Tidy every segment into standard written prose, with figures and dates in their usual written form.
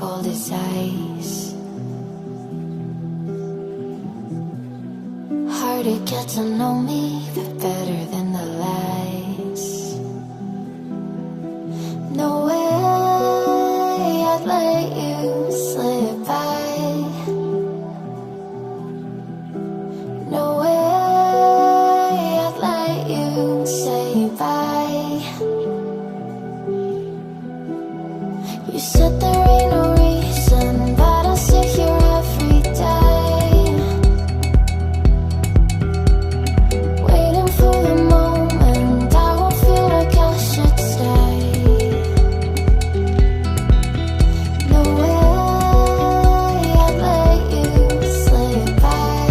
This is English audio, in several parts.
cold as ice. Hard to get to know me, but better than the lies. No way I'd let you slip by. No way I'd let you say bye. You said there ain't no reason, but I'll sit here every day, waiting for the moment I won't feel like I should stay. No way I'd let you slip by.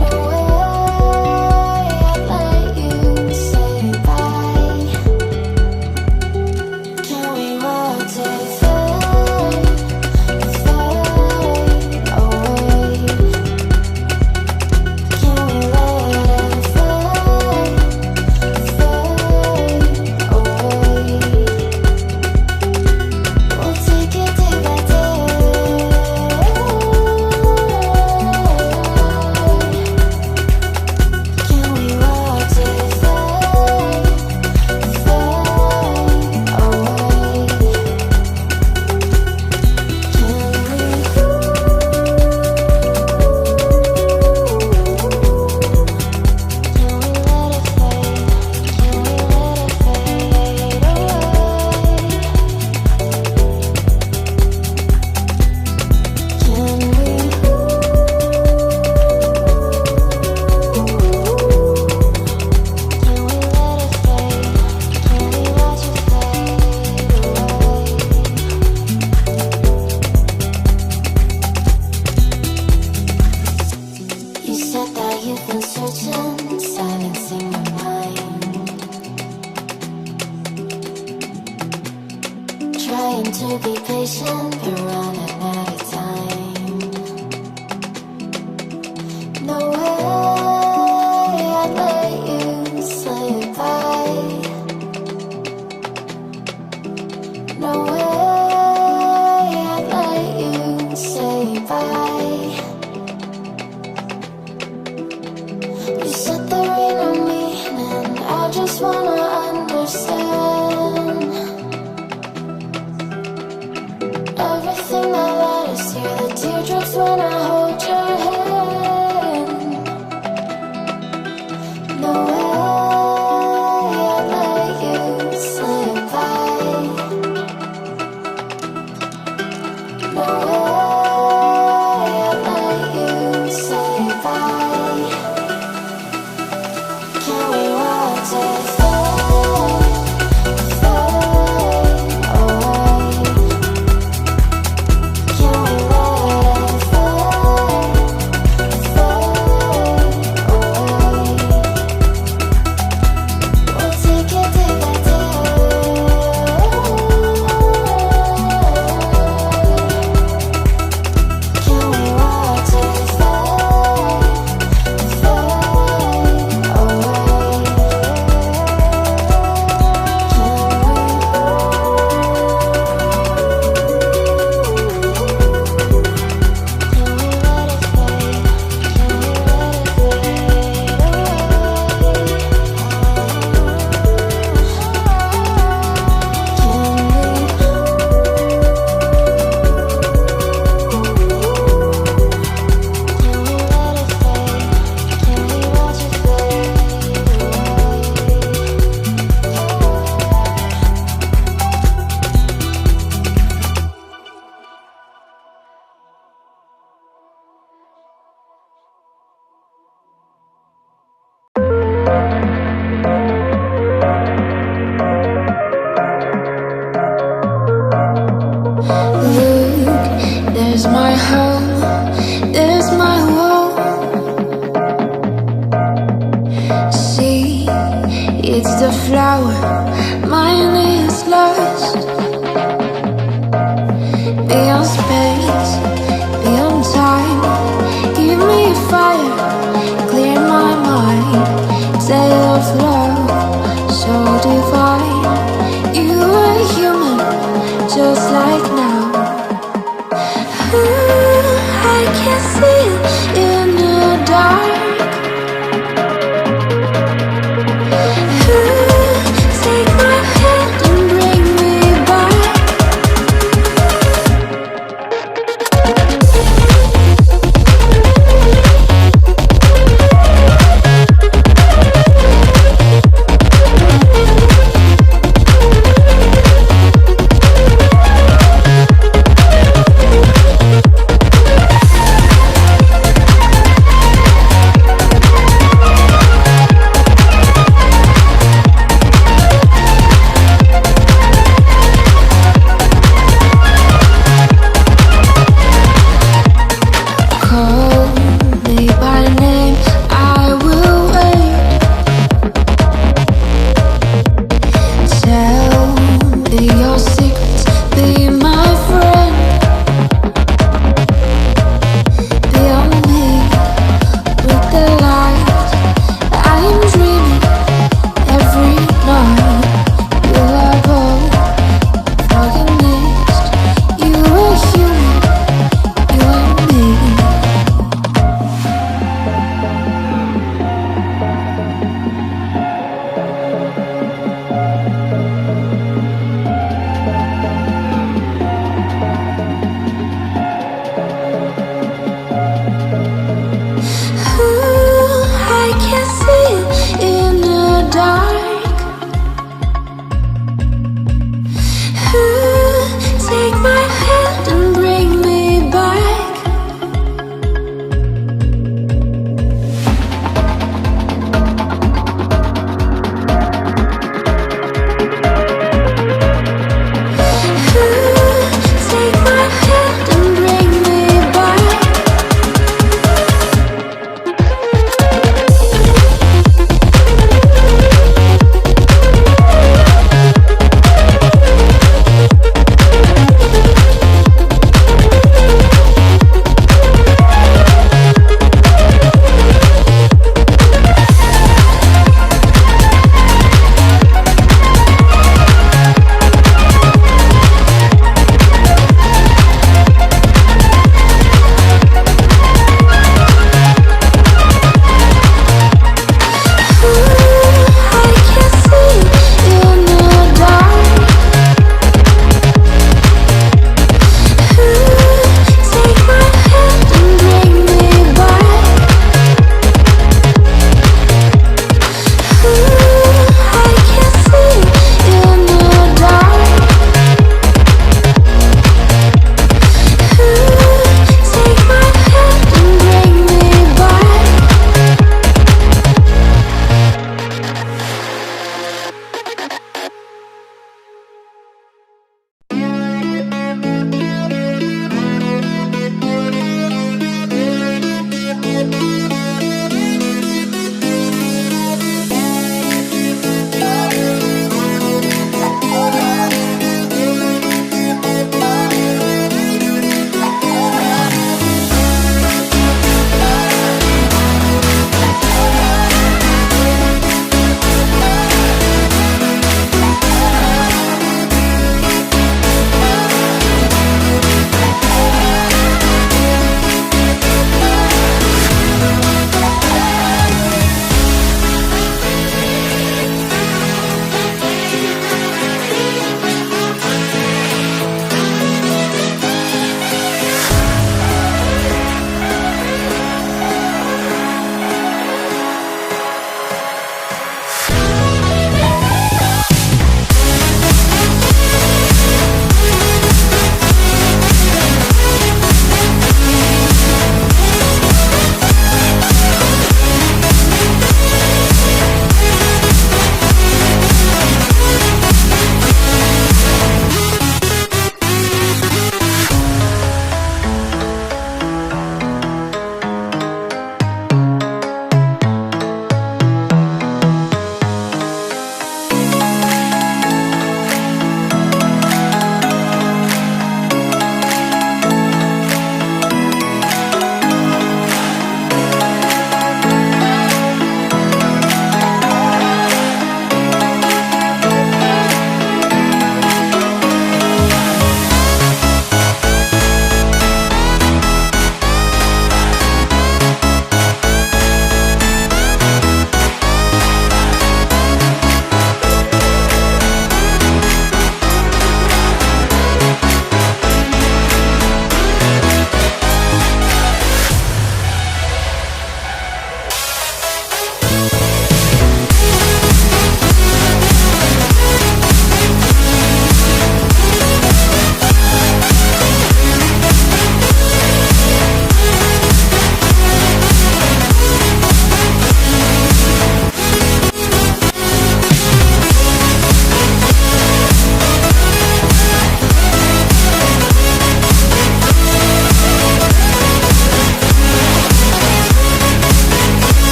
No way I'd let you say bye. Can we watch it fade, fade away? Can we let it fade, fade away? We'll take it day by day. Can we watch it fade, fade away? You said that you've been searching, silencing your mind, trying to be patient, but running out of time. No way I'd let you slip by. No way I'd let you say bye. You said there ain't no meaning, I just wanna understand everything that led us here, the teardrops when I hold your hand. No way I'd let you slip by. No way I'd let you say bye. Can we watch it fade, fade away? Can we let it fade, fade away? We'll take it day by day. Can we watch it fade, fade away? Look, there's my home, there's my world. See, it's the flower, mine is lost. Beyond space, beyond time, give me fire, clear my mind. Tale of love, so divine. You are human.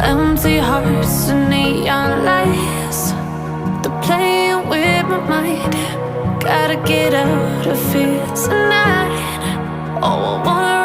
Empty hearts and neon lights, they're playing with my mind. Gotta get out of here tonight. Oh, I wanna